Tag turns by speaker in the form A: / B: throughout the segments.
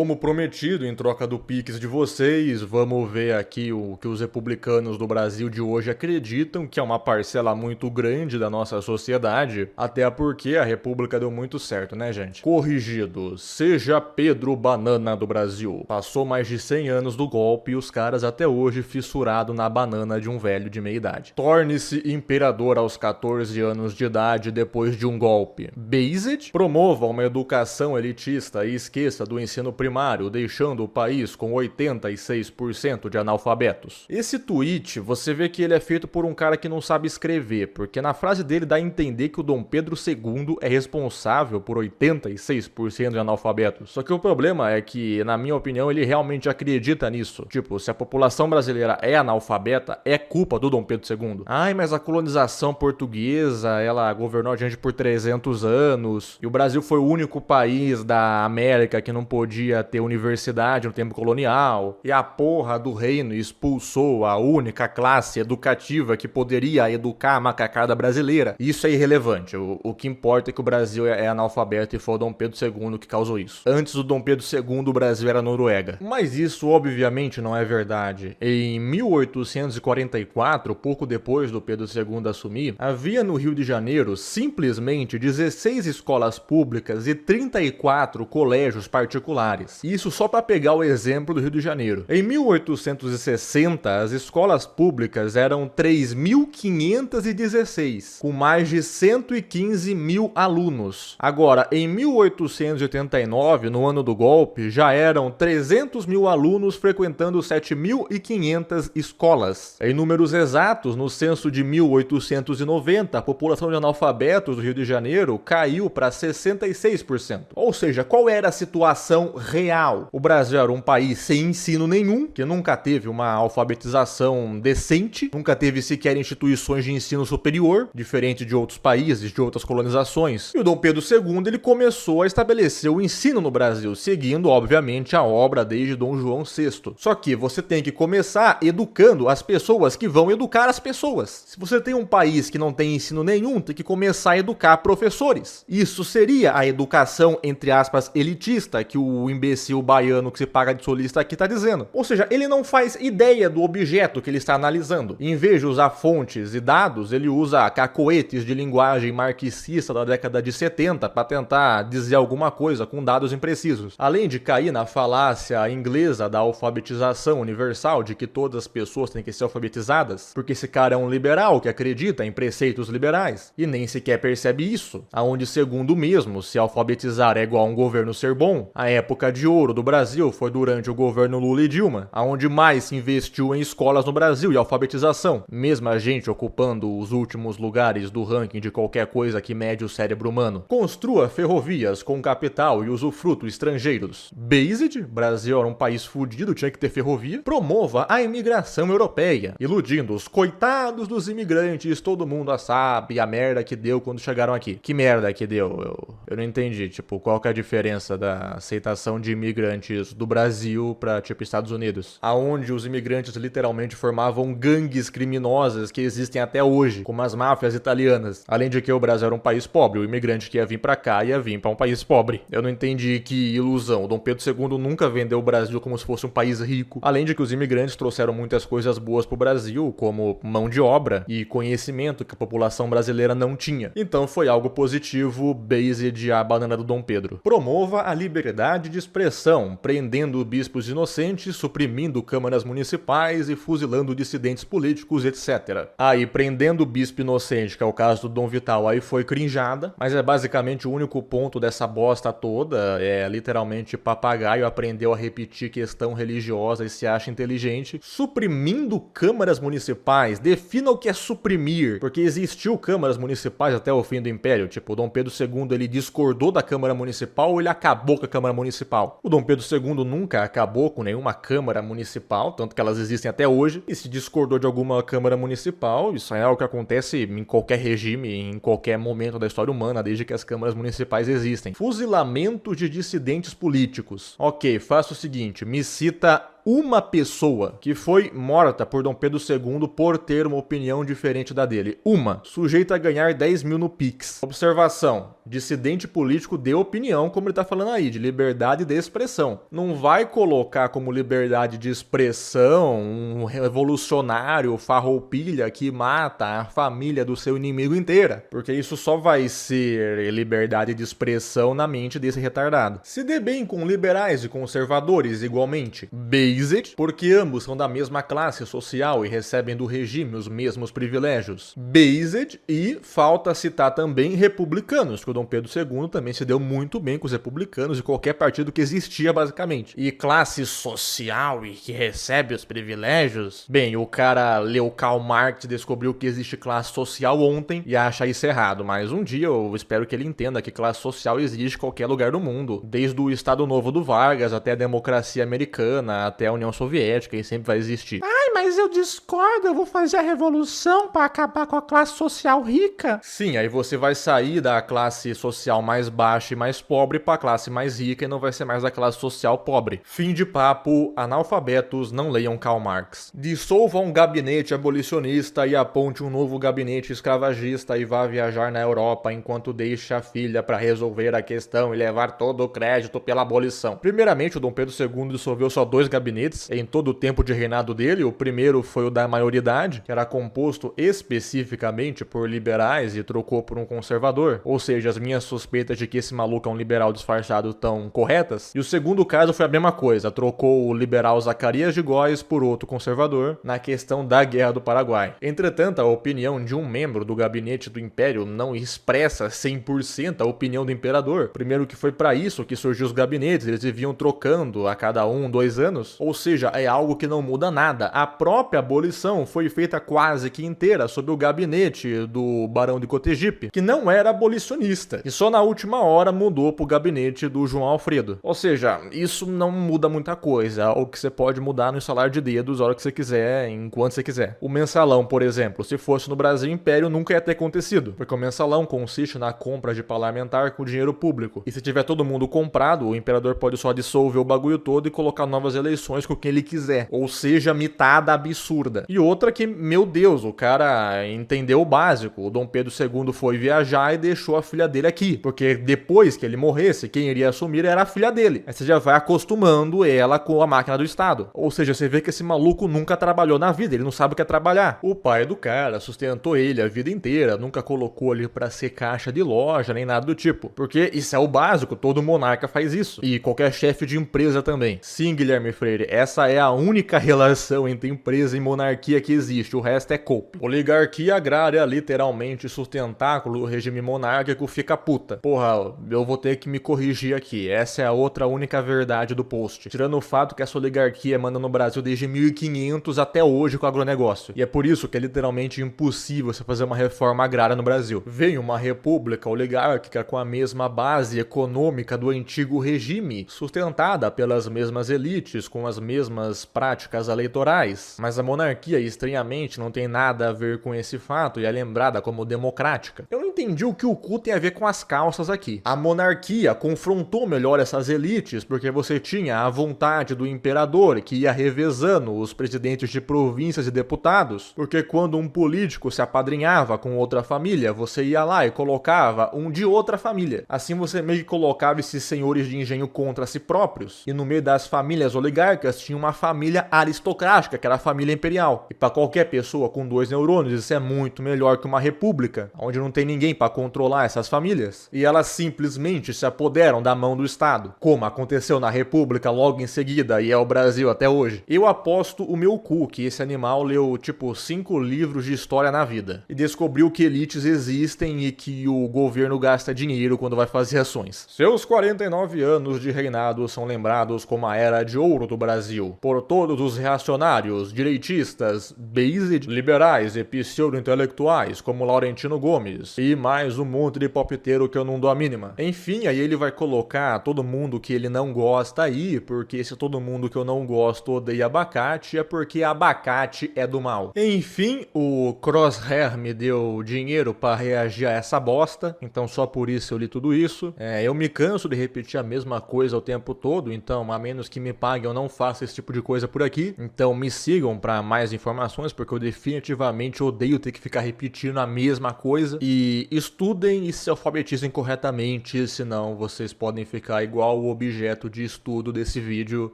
A: como prometido, em troca do Pix de vocês, vamos ver aqui o que os republicanos do Brasil de hoje acreditam, que é uma parcela muito grande da nossa sociedade, até porque a República deu muito certo, né, gente? Corrigido, seja Pedro Banana do Brasil. Passou mais de 100 anos do golpe e os caras até hoje fissurado na banana de um velho de meia idade. Torne-se imperador aos 14 anos de idade depois de um golpe. Based, promova uma educação elitista e esqueça do ensino primário, deixando o país com 86% de analfabetos. Esse tweet, você vê que ele é feito por um cara que não sabe escrever, porque na frase dele dá a entender que o Dom Pedro II é responsável por 86% de analfabetos. Só que o problema é que, na minha opinião, ele realmente acredita nisso. Tipo, se a população brasileira é analfabeta, é culpa do Dom Pedro II. Ai, mas a colonização portuguesa, ela governou a gente por 300 anos, e o Brasil foi o único país da América que não podia ter universidade no tempo colonial, e a porra do reino expulsou a única classe educativa que poderia educar a macacada brasileira. Isso é irrelevante. O que importa é que o Brasil é analfabeto e foi o Dom Pedro II que causou isso. Antes do Dom Pedro II, o Brasil era Noruega. Mas isso, obviamente, não é verdade. Em 1844, pouco depois do Pedro II assumir, havia no Rio de Janeiro simplesmente 16 escolas públicas e 34 colégios particulares. Isso só para pegar o exemplo do Rio de Janeiro. Em 1860, as escolas públicas eram 3.516, com mais de 115 mil alunos. Agora, em 1889, no ano do golpe, já eram 300 mil alunos frequentando 7.500 escolas. Em números exatos, no censo de 1890, a população de analfabetos do Rio de Janeiro caiu para 66%. Ou seja, qual era a situação real? O Brasil era um país sem ensino nenhum, que nunca teve uma alfabetização decente, nunca teve sequer instituições de ensino superior, diferente de outros países, de outras colonizações. E o Dom Pedro II, ele começou a estabelecer o ensino no Brasil, seguindo, obviamente, a obra desde Dom João VI. Só que você tem que começar educando as pessoas que vão educar as pessoas. Se você tem um país que não tem ensino nenhum, tem que começar a educar professores. Isso seria a educação, entre aspas, elitista, que o imbecil baiano que se paga de solista aqui está dizendo. Ou seja, ele não faz ideia do objeto que ele está analisando. Em vez de usar fontes e dados, ele usa cacoetes de linguagem marxista da década de 70 para tentar dizer alguma coisa com dados imprecisos. Além de cair na falácia inglesa da alfabetização universal, de que todas as pessoas têm que ser alfabetizadas, porque esse cara é um liberal que acredita em preceitos liberais e nem sequer percebe isso, aonde, segundo mesmo, se alfabetizar é igual a um governo ser bom. A época de ouro do Brasil foi durante o governo Lula e Dilma, aonde mais se investiu em escolas no Brasil e alfabetização, mesmo a gente ocupando os últimos lugares do ranking de qualquer coisa que mede o cérebro humano. Construa ferrovias com capital e usufruto estrangeiros. Based, Brasil era um país fudido, tinha que ter ferrovia. Promova a imigração europeia, iludindo os coitados dos imigrantes, todo mundo sabe a merda que deu quando chegaram aqui. Que merda que deu? Eu não entendi, tipo, qual que é a diferença da aceitação de imigrantes do Brasil pra, tipo, Estados Unidos, aonde os imigrantes literalmente formavam gangues criminosas que existem até hoje, como as máfias italianas. Além de que o Brasil era um país pobre, o imigrante que ia vir pra cá ia vir pra um país pobre. Eu não entendi que ilusão. O Dom Pedro II nunca vendeu o Brasil como se fosse um país rico. Além de que os imigrantes trouxeram muitas coisas boas pro Brasil, como mão de obra e conhecimento que a população brasileira não tinha. Então foi algo positivo, based a banana do Dom Pedro. Promova a liberdade de expressão, prendendo bispos inocentes, suprimindo câmaras municipais e fuzilando dissidentes políticos, etc. Aí, prendendo o bispo inocente, que é o caso do Dom Vital, aí foi crinjada, mas é basicamente o único ponto dessa bosta toda, é literalmente papagaio aprendeu a repetir questão religiosa e se acha inteligente. Suprimindo câmaras municipais, defina o que é suprimir, porque existiu câmaras municipais até o fim do Império, tipo, o Dom Pedro II, ele discordou da Câmara Municipal ou ele acabou com a Câmara Municipal? O Dom Pedro II nunca acabou com nenhuma Câmara Municipal, tanto que elas existem até hoje, e se discordou de alguma Câmara Municipal, isso é algo que acontece em qualquer regime, em qualquer momento da história humana, desde que as câmaras municipais existem. Fuzilamento de dissidentes políticos. Ok, faça o seguinte, me cita uma pessoa que foi morta por Dom Pedro II por ter uma opinião diferente da dele. Uma. Sujeita a ganhar 10 mil no Pix. Observação. Dissidente político de opinião, como ele tá falando aí, de liberdade de expressão. Não vai colocar como liberdade de expressão um revolucionário farroupilha que mata a família do seu inimigo inteira, porque isso só vai ser liberdade de expressão na mente desse retardado. Se dê bem com liberais e conservadores igualmente. Based, porque ambos são da mesma classe social e recebem do regime os mesmos privilégios. Based, e falta citar também republicanos, que o Dom Pedro II também se deu muito bem com os republicanos e qualquer partido que existia, basicamente. E classe social e que recebe os privilégios? Bem, o cara leu Karl Marx e descobriu que existe classe social ontem e acha isso errado, mas um dia eu espero que ele entenda que classe social existe em qualquer lugar do mundo, desde o Estado Novo do Vargas até a democracia americana, até a União Soviética, e sempre vai existir. Ai, mas eu discordo, eu vou fazer a revolução para acabar com a classe social rica. Sim, aí você vai sair da classe social mais baixa e mais pobre para a classe mais rica e não vai ser mais a classe social pobre. Fim de papo, analfabetos não leiam Karl Marx. Dissolva um gabinete abolicionista e aponte um novo gabinete escravagista e vá viajar na Europa enquanto deixa a filha para resolver a questão e levar todo o crédito pela abolição. Primeiramente, o Dom Pedro II dissolveu só 2 gabinetes em todo o tempo de reinado dele. O primeiro foi o da maioridade, que era composto especificamente por liberais e trocou por um conservador, ou seja, as minhas suspeitas de que esse maluco é um liberal disfarçado estão corretas. E o segundo caso foi a mesma coisa, trocou o liberal Zacarias de Góes por outro conservador na questão da Guerra do Paraguai. Entretanto, a opinião de um membro do gabinete do Império não expressa 100% a opinião do imperador. Primeiro que foi para isso que surgiu os gabinetes, eles viviam trocando a cada 1, 2 anos, ou seja, é algo que não muda nada. A própria abolição foi feita quase que inteira sob o gabinete do Barão de Cotegipe, que não era abolicionista, e só na última hora mudou pro gabinete do João Alfredo. Ou seja, isso não muda muita coisa, o que você pode mudar no estalar de dedos a hora que você quiser, enquanto você quiser. O mensalão, por exemplo, se fosse no Brasil Império, nunca ia ter acontecido, porque o mensalão consiste na compra de parlamentar com dinheiro público, e se tiver todo mundo comprado, o imperador pode só dissolver o bagulho todo e colocar novas eleições com quem ele quiser, ou seja, mitada absurda. E outra que, meu Deus, o cara entendeu o básico, o Dom Pedro II foi viajar e deixou a filha dele aqui, porque depois que ele morresse, quem iria assumir era a filha dele. Aí você já vai acostumando ela com a máquina do Estado. Ou seja, você vê que esse maluco nunca trabalhou na vida, ele não sabe o que é trabalhar. O pai do cara sustentou ele a vida inteira, nunca colocou ele pra ser caixa de loja, nem nada do tipo. Porque isso é o básico, todo monarca faz isso. E qualquer chefe de empresa também. Sim, Guilherme Freire, essa é a única relação entre empresa e monarquia que existe, o resto é cope. Oligarquia agrária, literalmente sustentáculo do regime monárquico, fica puta. Porra, eu vou ter que me corrigir aqui, essa é a outra única verdade do post. Tirando o fato que essa oligarquia manda no Brasil desde 1500 até hoje com o agronegócio. E é por isso que é literalmente impossível você fazer uma reforma agrária no Brasil. Vem uma república oligárquica com a mesma base econômica do antigo regime, sustentada pelas mesmas elites, com as mesmas práticas eleitorais. Mas a monarquia, estranhamente, não tem nada a ver com esse fato e é lembrada como democrática. Eu não entendi o que o cu tem a ver com as calças aqui. A monarquia confrontou melhor essas elites porque você tinha a vontade do imperador que ia revezando os presidentes de províncias e deputados, porque quando um político se apadrinhava com outra família, você ia lá e colocava um de outra família. Assim você meio que colocava esses senhores de engenho contra si próprios. E no meio das famílias oligárquicas tinha uma família aristocrática, que era a família imperial. E para qualquer pessoa com 2 neurônios, isso é muito melhor que uma república, onde não tem ninguém para controlar essas famílias. E elas simplesmente se apoderam da mão do Estado, como aconteceu na república logo em seguida e é o Brasil até hoje. Eu aposto o meu cu que esse animal leu tipo 5 livros de história na vida e descobriu que elites existem e que o governo gasta dinheiro quando vai fazer ações. Seus 49 anos de reinado são lembrados como a era de ouro do Brasil por todos os reacionários, direitistas, based, liberais e pseudo-intelectuais como Laurentino Gomes e e mais um monte de palpiteiro que eu não dou a mínima. Enfim, aí ele vai colocar todo mundo que ele não gosta aí, porque se todo mundo que eu não gosto odeia abacate, é porque abacate é do mal. Enfim, o Crosshair me deu dinheiro para reagir a essa bosta, então só por isso eu li tudo isso. Eu me canso de repetir a mesma coisa o tempo todo, então a menos que me paguem eu não faço esse tipo de coisa por aqui. Então me sigam para mais informações, porque eu definitivamente odeio ter que ficar repetindo a mesma coisa. E estudem e se alfabetizem corretamente, senão vocês podem ficar igual o objeto de estudo desse vídeo.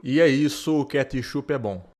A: E é isso, o ketchup é bom.